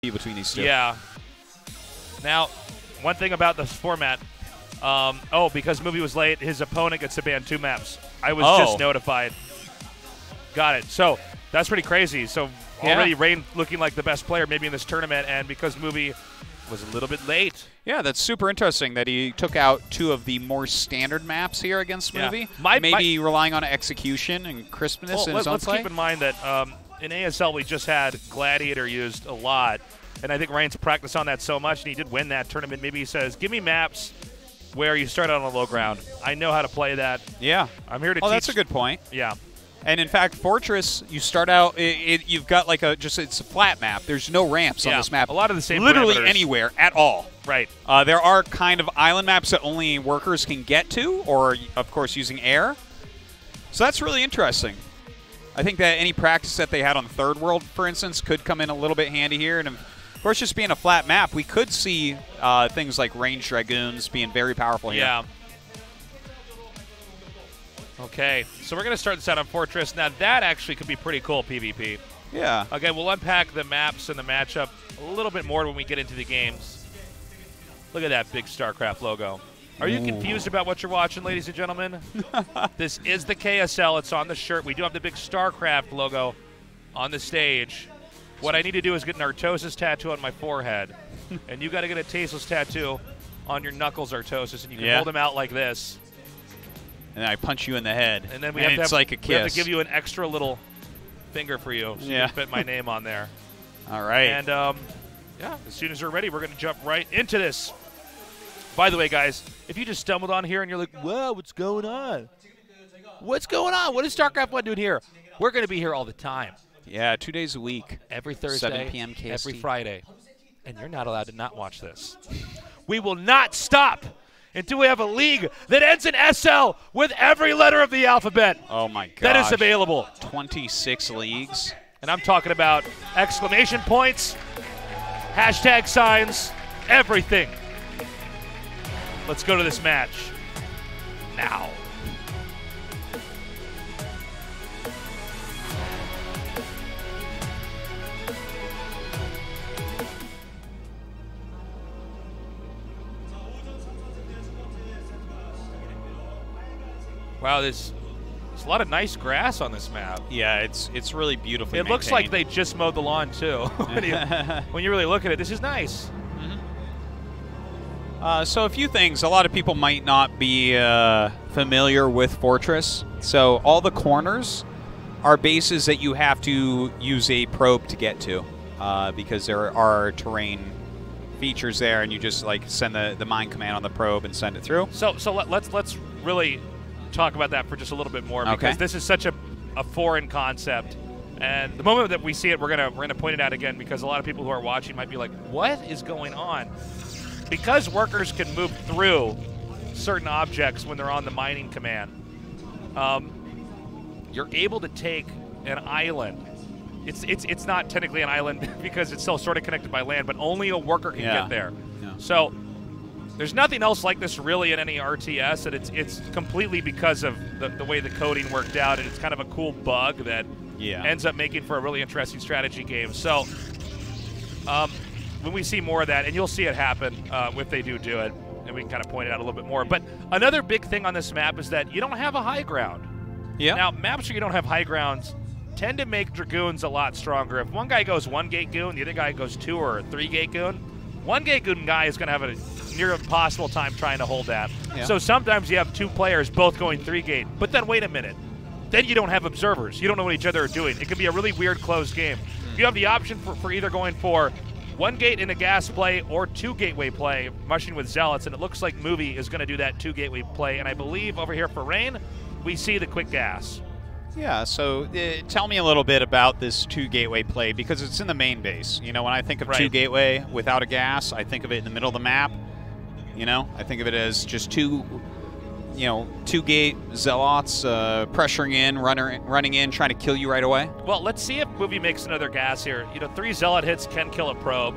between these two. Yeah. Now, one thing about this format, because Movie was late, his opponent gets to ban 2 maps. I was just notified. Got it. So that's pretty crazy. So already Rain looking like the best player maybe in this tournament, and because Movie was a little bit late. Yeah, that's super interesting that he took out 2 of the more standard maps here against Movie. Maybe relying on execution and crispness in his own play. Let's keep in mind that in ASL we just had Gladiator used a lot, and I think Rain's practiced on that so much, and he did win that tournament. Maybe he says, give me maps where you start out on the low ground. I know how to play that. Yeah. I'm here to teach. Oh, that's a good point. Yeah. And in fact, Fortress, you start out, you've got like it's a flat map. There's no ramps on this map. A lot of the same literally parameters. Anywhere at all. Right. There are kind of island maps that only workers can get to, or of course using air. So that's really interesting. I think that any practice that they had on Third World, for instance, could come in a little bit handy here. And of course, just being a flat map, we could see things like ranged dragoons being very powerful here. Yeah. Okay, so we're going to start this out on Fortress. Now, that actually could be pretty cool, PvP. Yeah. Again, we'll unpack the maps and the matchup a little bit more when we get into the games. Look at that big StarCraft logo. Are you confused about what you're watching, ladies and gentlemen? This is the KSL. It's on the shirt. We do have the big StarCraft logo on the stage. What I need to do is get an Artosis tattoo on my forehead. And you got to get a Tasteless tattoo on your knuckles, Artosis, and you can hold them out like this. And I punch you in the head. And then it's like a kiss. We have to give you an extra little finger for you so you can fit my name on there. All right. And, yeah, as soon as we're ready, we're going to jump right into this. By the way, guys, if you just stumbled on here and you're like, whoa, what's going on? What's going on? What is StarCraft 1 doing here? We're going to be here all the time. Yeah, 2 days a week. Every Thursday. 7 p.m. KST. Every Friday. And you're not allowed to not watch this. We will not stop until we have a league that ends in SL with every letter of the alphabet. Oh, my gosh. That is available. 26 leagues. And I'm talking about exclamation points, hashtag signs, everything. Let's go to this match now. Wow, there's a lot of nice grass on this map. Yeah, it's really beautifully maintained. Looks like they just mowed the lawn, too. when you really look at it, this is nice. So a few things. A lot of people might not be familiar with Fortress. So all the corners are bases that you have to use a probe to get to because there are terrain features there, and you just like send the mine command on the probe and send it through. So let's really talk about that for just a little bit more because this is such a foreign concept. And the moment that we see it, we're gonna point it out again because a lot of people who are watching might be like, what is going on? Because workers can move through certain objects when they're on the mining command, you're able to take an island. It's not technically an island because it's still sort of connected by land, but only a worker can get there. Yeah. So there's nothing else like this really in any RTS, and it's completely because of the way the coding worked out, and it's kind of a cool bug that ends up making for a really interesting strategy game. So when we see more of that, and you'll see it happen if they do it, and we can kind of point it out a little bit more. But another big thing on this map is that you don't have a high ground. Yeah. Now, maps where you don't have high grounds tend to make Dragoons a lot stronger. If one guy goes 1-gate goon, the other guy goes 2 or 3-gate goon, 1-gate goon guy is going to have a near impossible time trying to hold that. Yeah. So sometimes you have 2 players both going 3-gate, but then wait a minute. Then you don't have observers. You don't know what each other are doing. It can be a really weird closed game. You have the option for either going for 1-gate in a gas play or 2-gateway play, mushing with Zealots, and it looks like Movie is going to do that 2-gateway play. And I believe over here for Rain, we see the quick gas. Yeah, so tell me a little bit about this 2-gateway play because it's in the main base. You know, when I think of 2-gateway without a gas, I think of it in the middle of the map. You know, I think of it as just 2-gate Zealots pressuring in, running in, trying to kill you right away. Well, let's see if Movie makes another gas here. You know, 3 Zealot hits can kill a probe,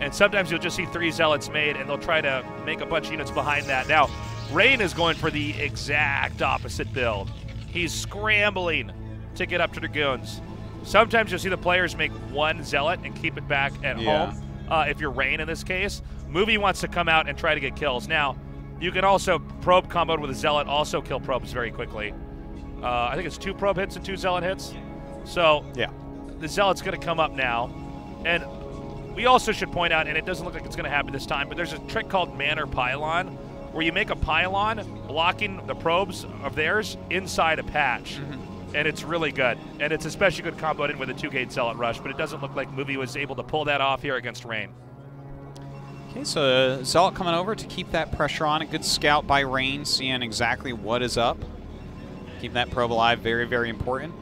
and sometimes you'll just see 3 Zealots made, and they'll try to make a bunch of units behind that. Now, Rain is going for the exact opposite build. He's scrambling to get up to Dragoons. Sometimes you'll see the players make one Zealot and keep it back at home. If you're Rain in this case, Movie wants to come out and try to get kills. Now, you can also probe comboed with a Zealot, also kill probes very quickly. I think it's 2 probe hits and 2 Zealot hits. So the Zealot's going to come up now. And we also should point out, and it doesn't look like it's going to happen this time, but there's a trick called Manor Pylon, where you make a pylon blocking the probes of theirs inside a patch. And it's really good. And it's especially good comboed in with a 2-gate Zealot rush, but it doesn't look like Movie was able to pull that off here against Rain. Okay, so Zealot coming over to keep that pressure on. A good scout by Rain, seeing exactly what is up. Keep that probe alive, very, very important.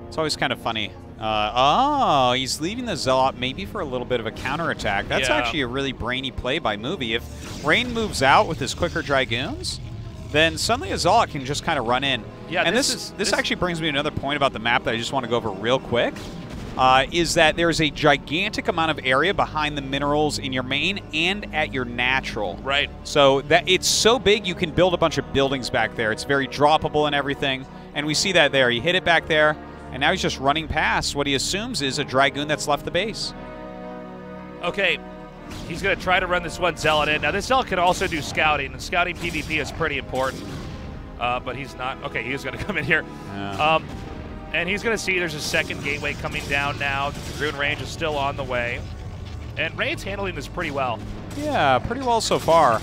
It's always kind of funny. Oh, he's leaving the Zealot maybe for a little bit of a counterattack. That's actually a really brainy play by Movie. If Rain moves out with his quicker Dragoons, then suddenly a Zealot can just kind of run in. Yeah, and this actually brings me to another point about the map that I just want to go over real quick, is that there's a gigantic amount of area behind the minerals in your main and at your natural. Right. So that it's so big you can build a bunch of buildings back there. It's very droppable and everything, and we see that there. He hit it back there, and now he's just running past what he assumes is a Dragoon that's left the base. Okay. He's going to try to run this one Zealot in. Now, this Zealot can also do scouting, and scouting PvP is pretty important. But he's not. Okay, he is going to come in here. Yeah. And he's going to see there's a second gateway coming down now. The Dragoon range is still on the way. And Rain's handling this pretty well. Yeah, pretty well so far.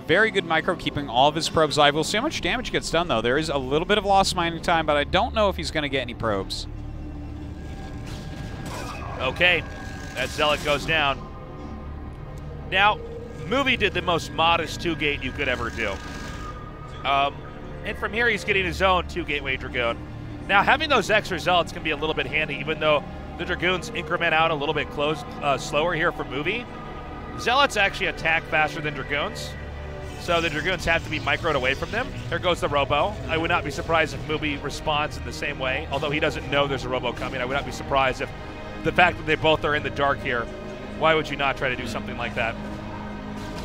Very good micro, keeping all of his probes alive. We'll see how much damage gets done, though. There is a little bit of lost mining time, but I don't know if he's going to get any probes. Okay, that Zealot goes down. Now, Movie did the most modest 2-gate you could ever do. And from here, he's getting his own 2-gateway Dragoon. Now, having those extra Zealots can be a little bit handy, even though the Dragoons increment out a little bit slower here for Movie. Zealots actually attack faster than Dragoons, so the Dragoons have to be microed away from them. There goes the Robo. I would not be surprised if Movie responds in the same way, although he doesn't know there's a Robo coming. I would not be surprised if the fact that they both are in the dark here, why would you not try to do something like that?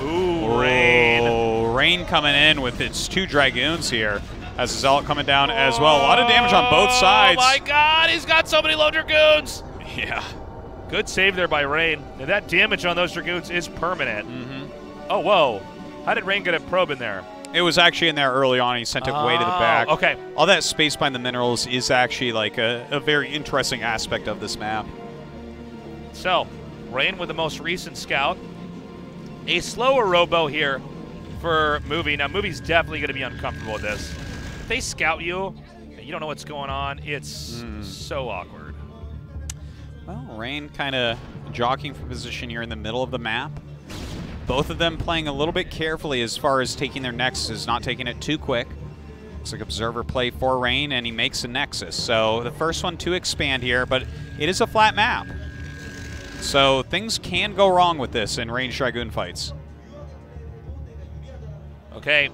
Ooh, Rain. Rain coming in with its 2 Dragoons here. As a Zealot coming down as well. A lot of damage on both sides. Oh my God, he's got so many low Dragoons. Yeah. Good save there by Rain. And that damage on those Dragoons is permanent. Oh, whoa. How did Rain get a probe in there? It was actually in there early on. He sent it way to the back. Okay. All that space behind the minerals is actually like a very interesting aspect of this map. So, Rain with the most recent scout. A slower Robo here for Movie. Now, Movie's definitely going to be uncomfortable with this. If they scout you, you don't know what's going on, it's so awkward. Well, Rain kind of jockeying for position here in the middle of the map. Both of them playing a little bit carefully as far as taking their Nexus, not taking it too quick. Looks like Observer play for Rain, and he makes a Nexus. So the first one to expand here, but it is a flat map. So things can go wrong with this in ranged Dragoon fights. Okay.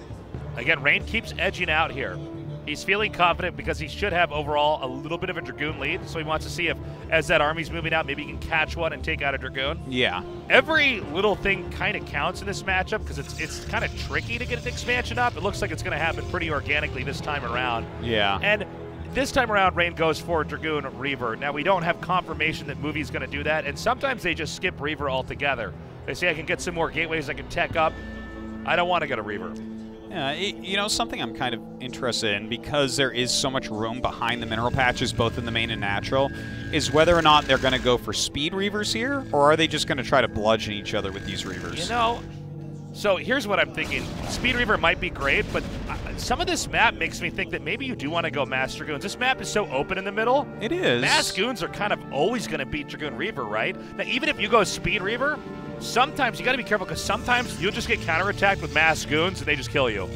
Again, Rain keeps edging out here. He's feeling confident because he should have overall a little bit of a Dragoon lead. So he wants to see if, as that army's moving out, maybe he can catch one and take out a Dragoon. Yeah. Every little thing kind of counts in this matchup because it's kind of tricky to get an expansion up. It looks like it's going to happen pretty organically this time around. Yeah. And this time around, Rain goes for Dragoon Reaver. Now, we don't have confirmation that Movie's going to do that, and sometimes they just skip Reaver altogether. They say, I can get some more gateways I can tech up. I don't want to get a Reaver. Yeah, you know, something I'm kind of interested in, because there is so much room behind the mineral patches, both in the main and natural, is whether or not they're going to go for speed Reavers here, or are they just going to try to bludgeon each other with these Reavers? You know, so here's what I'm thinking. Speed Reaver might be great, but some of this map makes me think that maybe you do want to go Mass Dragoons. This map is so open in the middle. It is. Mass Goons are kind of always going to beat Dragoon Reaver, right? Now, even if you go Speed Reaver, sometimes you got to be careful because sometimes you'll just get counterattacked with Mass Goons and they just kill you.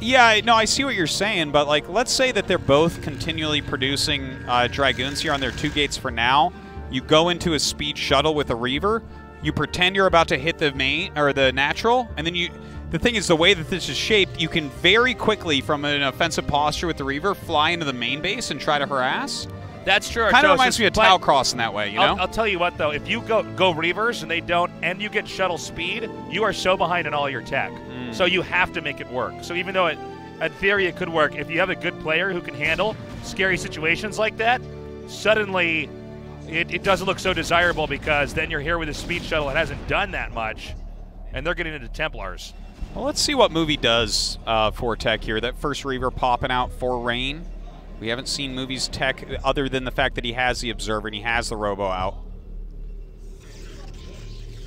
Yeah, no, I see what you're saying, but like, let's say that they're both continually producing Dragoons here on their 2 gates for now. You go into a speed shuttle with a Reaver, you pretend you're about to hit the main or the natural, and then the thing is, the way that this is shaped, you can very quickly, from an offensive posture with the Reaver, fly into the main base and try to harass. That's true. Kind of reminds me of Tau Cross in that way, you know? I'll tell you what, though. If you go Reavers and they don't, and you get shuttle speed, you are so behind in all your tech. So you have to make it work. So even though in theory, it could work. If you have a good player who can handle scary situations like that, suddenly it doesn't look so desirable because then you're here with a speed shuttle that hasn't done that much, and they're getting into Templars. Well, let's see what Movie does for tech here. That first Reaver popping out for Rain. We haven't seen Movie's tech other than the fact that he has the Observer and he has the Robo out.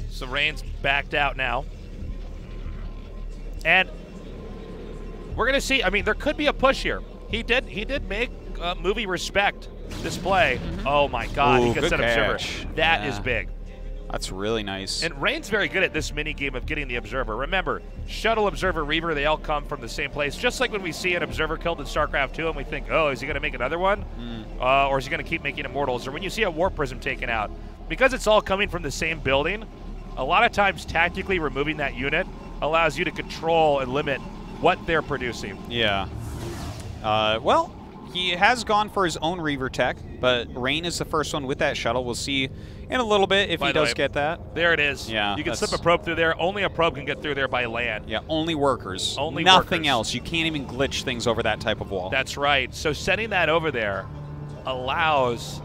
So Rain's backed out now. And we're going to see, I mean, there could be a push here. He did make Movie respect this play. Oh my God, he gets that Observer. That is big. That's really nice. And Rain's very good at this mini game of getting the Observer. Remember, Shuttle, Observer, Reaver, they all come from the same place. Just like when we see an Observer killed in StarCraft 2 and we think, oh, is he going to make another one? Or is he going to keep making Immortals? Or when you see a Warp Prism taken out. Because it's all coming from the same building, a lot of times tactically removing that unit allows you to control and limit what they're producing. Yeah. Well, he has gone for his own Reaver tech, but Rain is the first one with that shuttle. We'll see in a little bit if he does get that. There it is. Yeah, you can slip a probe through there. Only a probe can get through there by land. Yeah, only workers. Only Nothing workers. else. You can't even glitch things over that type of wall. That's right. So setting that over there allows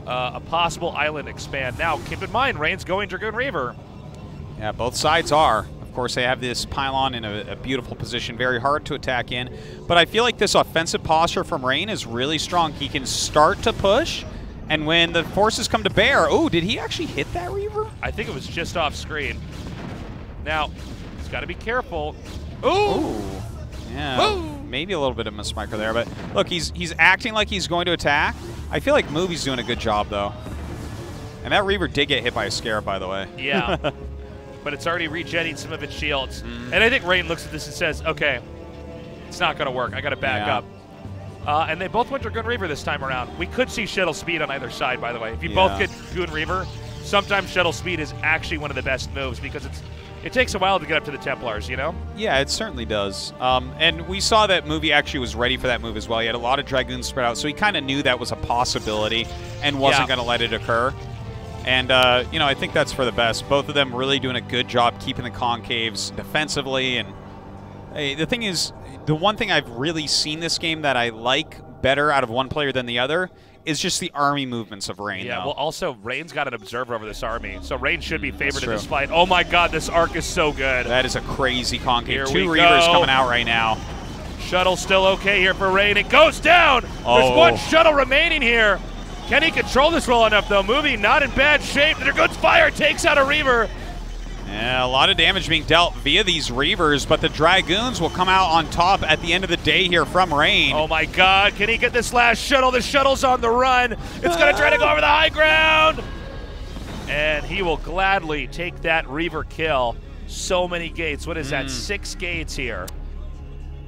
a possible island expand. Now, keep in mind, Rain's going Dragoon Reaver. Yeah, both sides are. Of course, they have this pylon in a beautiful position, very hard to attack in. But I feel like this offensive posture from Rain is really strong. He can start to push, and when the forces come to bear, oh, did he actually hit that Reaver? I think it was just off screen. Now, he's got to be careful. Ooh! Yeah, maybe a little bit of mismicro there, but look, he's acting like he's going to attack. I feel like Movie's doing a good job, though. And that Reaver did get hit by a Scarab, by the way. Yeah. But it's already regenerating some of its shields. And I think Rain looks at this and says, okay, it's not going to work. I got to back up. And they both went Dragoon Reaver this time around. We could see shuttle speed on either side, by the way. If you both get Dragoon Reaver, sometimes shuttle speed is actually one of the best moves because it takes a while to get up to the Templars, you know? Yeah, it certainly does. And we saw that Movie actually was ready for that move as well. He had a lot of Dragoons spread out, so he kind of knew that was a possibility and wasn't going to let it occur. And, you know, I think that's for the best. Both of them really doing a good job keeping the concaves defensively. And the thing is, the one thing I've really seen this game that I like better out of one player than the other is just the army movements of Rain. Yeah, well, also, Rain's got an Observer over this army, so Rain should be favored in this fight. Oh, my God, this arc is so good. That is a crazy concave. Here Two Reavers coming out right now. Shuttle still okay here for Rain. It goes down. There's one shuttle remaining here. Can he control this well enough, though? Movie not in bad shape. The Dragoon's fire takes out a Reaver. Yeah, a lot of damage being dealt via these Reavers, but the Dragoons will come out on top at the end of the day here from Rain. Oh, my God. Can he get this last shuttle? The shuttle's on the run. It's going to try to go over the high ground. And he will gladly take that Reaver kill. So many gates. What is that? 6 gates here.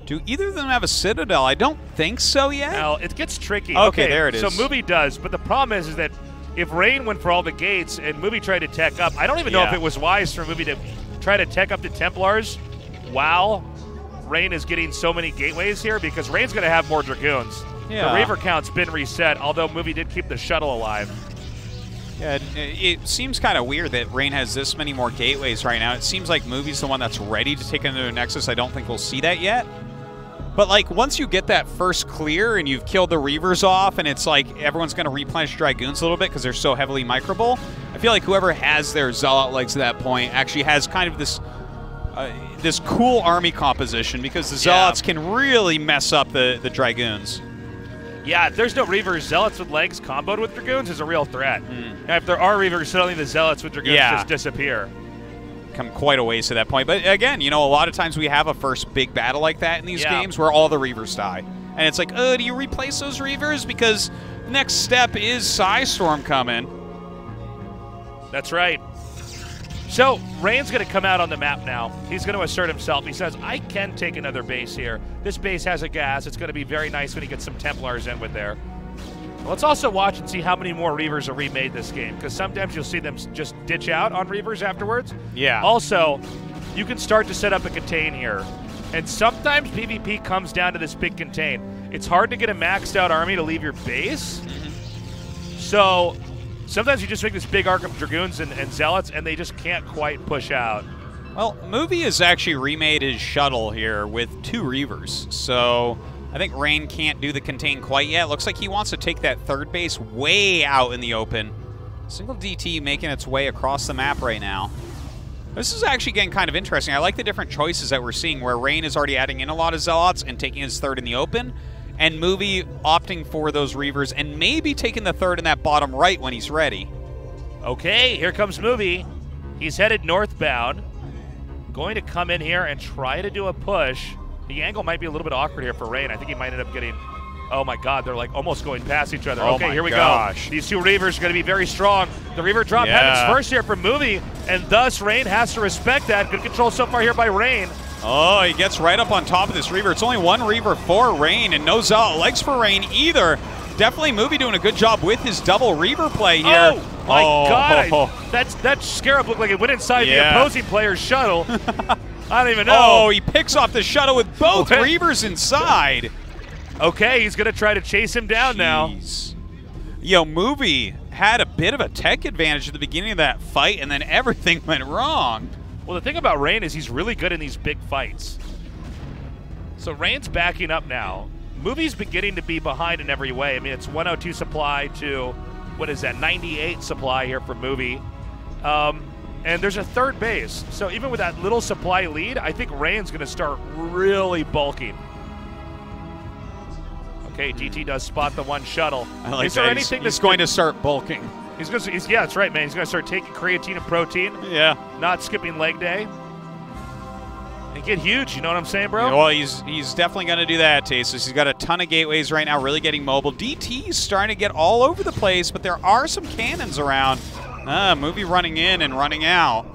Do either of them have a Citadel? I don't think so yet. Now, it gets tricky. Okay, there it is. So Movie does, but the problem is that if Rain went for all the gates and Movie tried to tech up, I don't even know if it was wise for Movie to try to tech up the Templars while Rain is getting so many gateways here, because Rain's going to have more Dragoons. The Reaver count's been reset, although Movie did keep the shuttle alive. Yeah, it seems kind of weird that Rain has this many more gateways right now. It seems like Movie's the one that's ready to take another Nexus. I don't think we'll see that yet. But, like, once you get that first clear and you've killed the Reavers off and it's like everyone's going to replenish Dragoons a little bit because they're so heavily microable, I feel like whoever has their Zealot legs at that point actually has kind of this this cool army composition, because the Zealots can really mess up the Dragoons. Yeah, if there's no Reavers, Zealots with legs comboed with Dragoons is a real threat. And if there are Reavers, suddenly the Zealots with Dragoons just disappear. Come quite a ways to that point. But again, you know, a lot of times we have a first big battle like that in these games where all the Reavers die. And it's like, oh, do you replace those Reavers? Because the next step is Psystorm coming. That's right. So, Rain's going to come out on the map now. He's going to assert himself. He says, I can take another base here. This base has a gas. It's going to be very nice when he gets some Templars in with there. Let's also watch and see how many more Reavers are remade this game, because sometimes you'll see them just ditch out on Reavers afterwards. Yeah. Also, you can start to set up a contain here, and sometimes PvP comes down to this big contain. It's hard to get a maxed out army to leave your base, so sometimes you just make this big arc of Dragoons and Zealots, and they just can't quite push out. Well, Movie has actually remade his shuttle here with 2 Reavers, so I think Rain can't do the contain quite yet. Looks like he wants to take that third base way out in the open. Single DT making its way across the map right now. This is actually getting kind of interesting. I like the different choices that we're seeing, where Rain is already adding in a lot of Zealots and taking his third in the open, and Movie opting for those Reavers and maybe taking the third in that bottom right when he's ready. Okay, here comes Movie. He's headed northbound. Going to come in here and try to do a push. The angle might be a little bit awkward here for Rain. I think he might end up getting... Oh, my God. They're, like, almost going past each other. Oh, okay, here we go. These 2 Reavers are going to be very strong. The Reaver drop happens first here for Movie, and thus Rain has to respect that. Good control so far here by Rain. Oh, he gets right up on top of this Reaver. It's only 1 Reaver for Rain, and no Zealot legs for Rain either. Definitely Movie doing a good job with his double Reaver play here. Oh, my God. That Scarab looked like it went inside the opposing player's shuttle. I don't even know. Oh, he picks off the shuttle with both Reavers inside. Okay, he's going to try to chase him down now. Yo, Movie had a bit of a tech advantage at the beginning of that fight, and then everything went wrong. Well, the thing about Rain is he's really good in these big fights. So Rain's backing up now. Movie's beginning to be behind in every way. I mean, it's 102 supply to, what is that, 98 supply here for Movie. And there's a third base. So even with that little supply lead, I think Rain's going to start really bulking. Okay, DT does spot the 1 shuttle. I like that. He's going to start bulking. Yeah, that's right, man. He's going to start taking creatine and protein. Yeah. Not skipping leg day. And get huge, you know what I'm saying, bro? Yeah, well, he's definitely going to do that, Tasteless. He's got a ton of gateways right now, really getting mobile. DT's starting to get all over the place, but there are some cannons around. Movie running in and running out.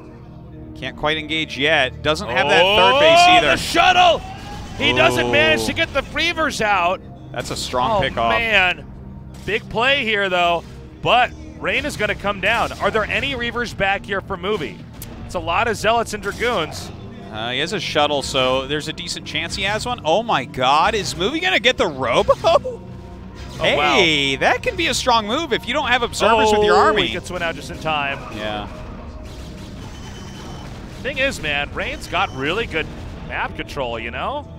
Can't quite engage yet. Doesn't have that third base either. The shuttle! He doesn't manage to get the Reavers out. That's a strong pickoff. Oh, man. Big play here, though. But Rain is going to come down. Are there any Reavers back here for Movie? It's a lot of Zealots and Dragoons. He has a shuttle, so there's a decent chance he has one. Oh, my God. Is Movie going to get the Robo? Hey, that can be a strong move if you don't have observers with your army. He gets one out just in time. Yeah. Thing is, man, Rain's got really good map control, you know?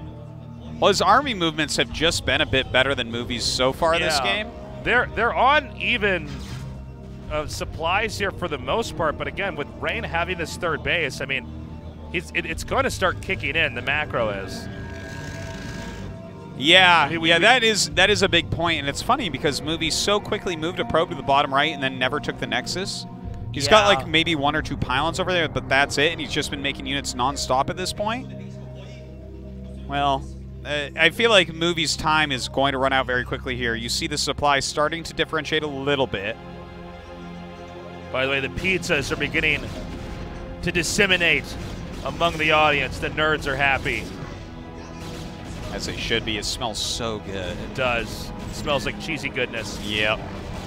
Well, his army movements have just been a bit better than Movie's so far this game. They're on even supplies here for the most part, but again, with Rain having this third base, I mean, it's going to start kicking in, the macro is. Yeah, that is a big point, and it's funny because Movie so quickly moved a probe to the bottom right and then never took the Nexus. He's got like maybe 1 or 2 pylons over there, but that's it, and he's just been making units non-stop at this point. Well, I feel like Movie's time is going to run out very quickly here. You see the supply starting to differentiate a little bit. By the way, the pizzas are beginning to disseminate among the audience. The nerds are happy. As they should be. It smells so good. It does. It smells like cheesy goodness. Yep.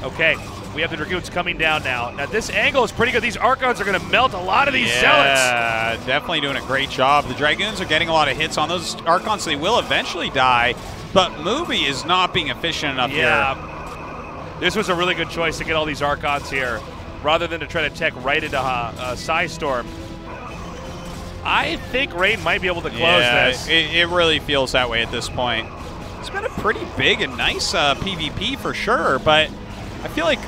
Okay, we have the Dragoons coming down now. Now, this angle is pretty good. These Archons are going to melt a lot of these Zealots. Yeah, definitely doing a great job. The Dragoons are getting a lot of hits on those Archons. They will eventually die, but Movie is not being efficient enough here. This was a really good choice to get all these Archons here, rather than to try to tech right into Psystorm. I think Rain might be able to close this. It really feels that way at this point. It's been a pretty big and nice PvP for sure, but I feel like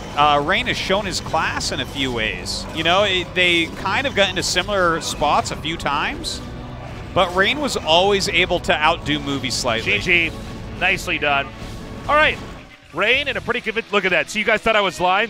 Rain has shown his class in a few ways. You know, they kind of got into similar spots a few times, but Rain was always able to outdo Movie slightly. GG. Nicely done. All right. Rain in a pretty good... Look at that. So you guys thought I was lying?